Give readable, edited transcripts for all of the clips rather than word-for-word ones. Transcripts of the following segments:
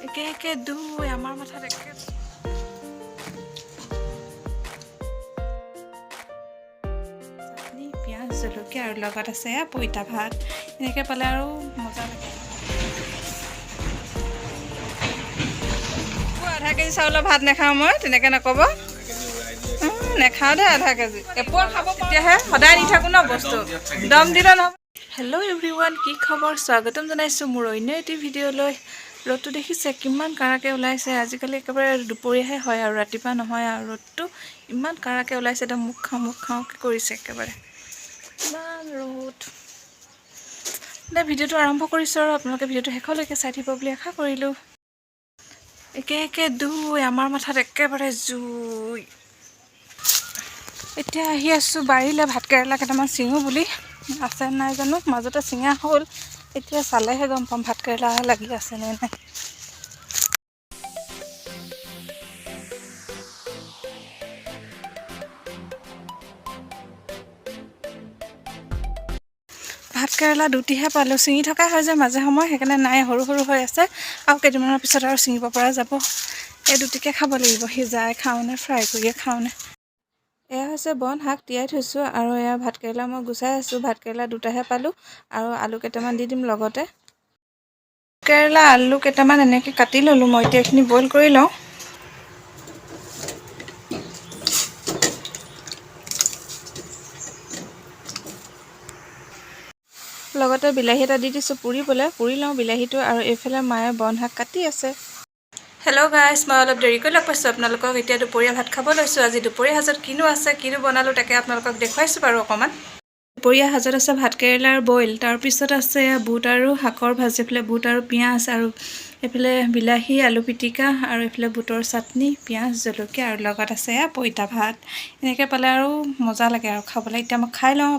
একে দুই আমাৰ মাথাত একে চাটনি পিঁয়াজ জলকীয়া আৰু লগত আছে পইতা ভাত এনেকৈ পালে আৰু মজা লাগে আধা কেজি চাউলৰ ভাত নাখাওঁ মই তেনেকৈ নক'ব নেখাওঁ দে আধা কেজি এপোৱা খাব তেতিয়াহে সদায় নি থাকোঁ ন বস্তু দম দিলে নহ'ব হেল্ল' এভৰিৱান কি খবৰ স্বাগতম জনাইছোঁ মোৰ অন্য এটি ভিডিঅ'লৈ ৰ'দটো দেখিছে কিমান কাৰাকৈ ওলাইছে আজিকালি একেবাৰে দুপৰীয়াহে হয় আৰু ৰাতিপুৱা নহয় আৰু ৰ'দটো ইমান কাৰাকৈ ওলাইছে একদম মুখ খাওঁকৈ কৰিছে একেবাৰে ইমান ৰ'দ দে ভিডিঅ'টো আৰম্ভ কৰিছোঁ আৰু আপোনালোকে ভিডিঅ'টো শেষলৈকে চাই থাকিব বুলি আশা কৰিলোঁ একে দুই আমাৰ মাথাত একেবাৰে জুই এতিয়া আহি আছোঁ বাৰীলৈ ভাতকেৰেলা কেইটামান ছিঙো বুলি আছে নাই জানো মাজতে ছিঙা হ'ল এতিয়া চালেহে গম পাম ভাতকেৰেলা লাগি আছে নে নাই ভাতকেৰেলা দুটিহে পালোঁ ছিঙি থকা হয় যে মাজে সময় সেইকাৰণে নাই সৰু সৰু হৈ আছে আৰু কেইদিনমানৰ পিছত আৰু ছিঙিব পৰা যাব এই দুটিকে খাব লাগিব সিজাই খাওঁনে ফ্ৰাই কৰিয়ে খাওঁনে এয়া হৈছে বন শাক তিয়াই থৈছোঁ আৰু এয়া ভাতকেৰেলা মই গুচাই আছোঁ ভাতকেৰেলা দুটাহে পালোঁ আৰু আলু কেইটামান দি দিম লগতে ভাতকেৰেলা আলু কেইটামান এনেকৈ কাটি ল'লোঁ মই এতিয়া এইখিনি বইল কৰি লওঁ লগতে বিলাহী এটা দি দিছোঁ পুৰি লওঁ বিলাহীটো আৰু এইফালে মায়ে বন শাক কাটি আছে হেল্ল' গাইছ মই অলপ দেৰিকৈ লগ পাইছোঁ আপোনালোকক এতিয়া দুপৰীয়া ভাত খাব লৈছোঁ আজি দুপৰীয়া সাজত কিনো আছে কিনো বনালোঁ তাকে আপোনালোকক দেখুৱাইছোঁ বাৰু অকণমান দুপৰীয়া সাজত আছে ভাতকেৰেলাৰ বইল তাৰপিছত আছে বুট আৰু শাকৰ ভাজি এইফালে বুট আৰু পিঁয়াজ আৰু এইফালে বিলাহী আলু পিটিকা আৰু এইফালে বুটৰ চাটনি পিঁয়াজ জলকীয়া আৰু লগত আছে পইতা ভাত এনেকৈ পালে আৰু মজা লাগে আৰু খাবলৈ এতিয়া মই খাই লওঁ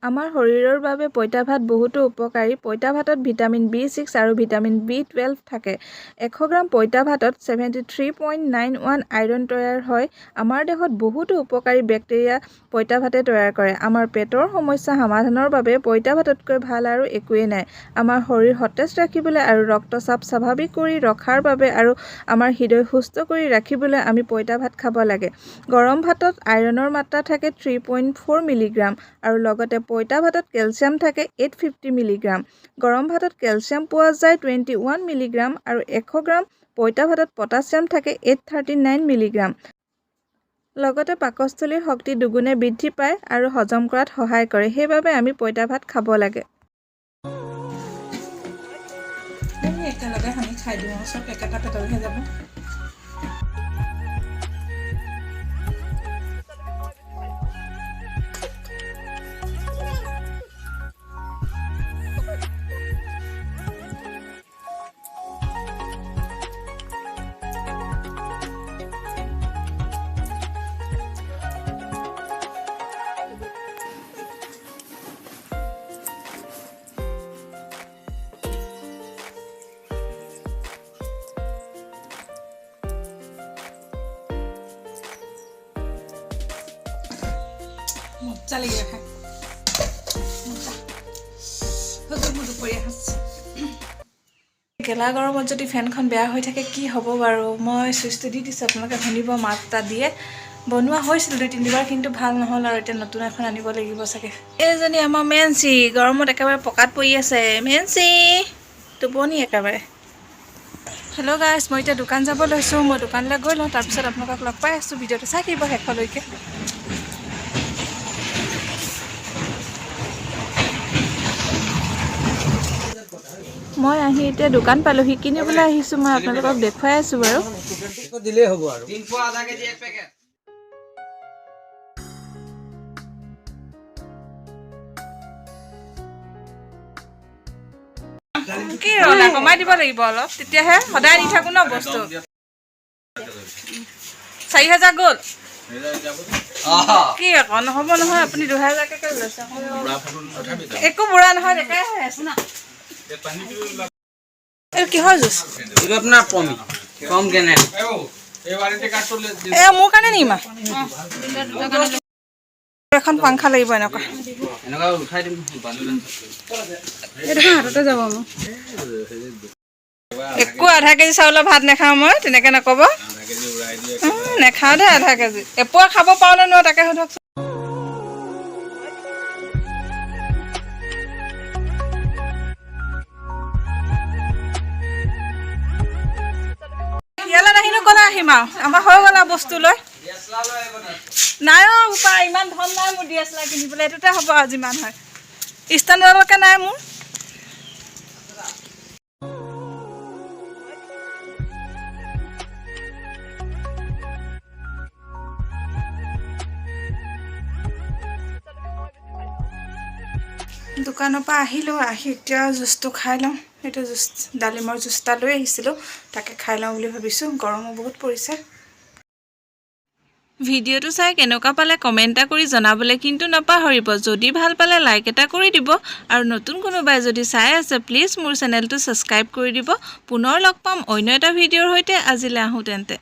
আমাৰ শৰীৰৰ বাবে পইতা ভাত বহুতো উপকাৰী পইতা ভাতত ভিটামিন B6 আৰু ভিটামিন B12 থাকে 100 গ্ৰাম পইতা ভাতত 73.91 আইৰণ তৈয়াৰ হয় আমাৰ দেহত বহুতো উপকাৰী বেক্টেৰিয়া পইতা ভাতে তৈয়াৰ কৰে আমাৰ পেটৰ সমস্যা সমাধানৰ বাবে পইতা ভাততকৈ ভাল আৰু একোৱেই নাই আমাৰ শৰীৰ সতেজ ৰাখিবলৈ আৰু ৰক্তচাপ স্বাভাৱিক কৰি ৰখাৰ বাবে আৰু আমাৰ হৃদয় সুস্থ কৰি ৰাখিবলৈ আমি পইতা ভাত খাব লাগে গৰম ভাতত আইৰণৰ মাত্ৰা থাকে 3.4 মিলিগ্ৰাম আৰু লগতে পইতা ভাতত কেলছিয়াম থাকে 850 মিলিগ্ৰাম গৰম ভাতত কেলছিয়াম পোৱা যায় 21 মিলিগ্ৰাম আৰু 100 গ্ৰাম পইতা ভাতত পটাছিয়াম থাকে 839 মিলিগ্ৰাম লগতে পাকস্থলীৰ শক্তি দুগুণে বৃদ্ধি পায় আৰু হজম কৰাত সহায় কৰে সেইবাবে আমি পইতা ভাত খাব লাগে একেলগে আমি খাই দিওঁ চব একেটা পেটলৈহে যাব মজা লাগিলে খাই গেলা গৰমত যদি ফেনখন বেয়া হৈ থাকে কি হ'ব বাৰু মই চুইচটো দি দিছোঁ আপোনালোকে শুনিব মাত এটা দিয়ে বনোৱা হৈছিল 2-3 বাৰ কিন্তু ভাল নহ'ল আৰু এতিয়া নতুন এখন আনিব লাগিব চাগে এইজনী আমাৰ মেঞ্চি গৰমত একেবাৰে পকাত পৰি আছে মেঞ্চি টোপনি একেবাৰে হেল্ল' গাইছ মই এতিয়া দোকান যাব লৈছোঁ মই দোকানলৈ গৈ লওঁ তাৰপিছত আপোনালোকক লগ পাই আছোঁ ভিডিঅ'টো চাই থাকিব শেষলৈকে মই আহি এতিয়া দোকান পালোহি কিনিবলৈ আহিছোঁ মই আপোনালোকক দেখুৱাই আছোঁ বাৰু দিলেই হ'ব আৰু 3 আধা কেজি এক পেকেট কি ৰলা কমাই দিব লাগিব অলপ তেতিয়াহে সদায় নি থাকোঁ ন বস্তু 4000 গ'ল কি আকৌ নহ'ব নহয় আপুনি 2000কে লৈছে একো বুঢ়া নহয় দেখাই হৈ আছে ন কিহৰ জুচ এইটো আপোনাৰ কম কেনে মোৰ কাৰণে নিমা এখন পাংখা লাগিব এনেকুৱা উঠাই দিম এইটো হাততে যাব মোৰ একো আধা কেজি চাউলৰ ভাত নাখাওঁ মই তেনেকৈ নক'ব নাখাওঁ দে আধা কেজি এপোৱা খাব পাৰোঁ নে নোৱাৰোঁ তাকে সোধকচোন ইয়ালৈ নাহিনো ক'লে আহিম আৰু আমাৰ হৈ গ'ল আৰু বস্তু লৈ নাই উপায় ইমান ধন নাই মোৰ DSLR কিনিবলৈ এইটোতে হ'ব আৰু যিমান হয় ষ্টেণ্ডাৰ্ডলৈকে নাই মোৰ দোকানৰ পৰা আহিলোঁ আহি এতিয়া জুচটো খাই লওঁ এইটো জুচ ডালিমৰ জুচ এটা লৈ আহিছিলোঁ তাকে খাই লওঁ বুলি ভাবিছোঁ গৰমো বহুত পৰিছে ভিডিঅ'টো চাই কেনেকুৱা পালে কমেণ্ট এটা কৰি জনাবলৈ কিন্তু নাপাহৰিব যদি ভাল পালে লাইক এটা কৰি দিব আৰু নতুন কোনোবাই যদি চাই আছে প্লিজ মোৰ চেনেলটো ছাবস্ক্ৰাইব কৰি দিব পুনৰ লগ পাম অন্য এটা ভিডিঅ'ৰ সৈতে আজিলৈ আহোঁ তেন্তে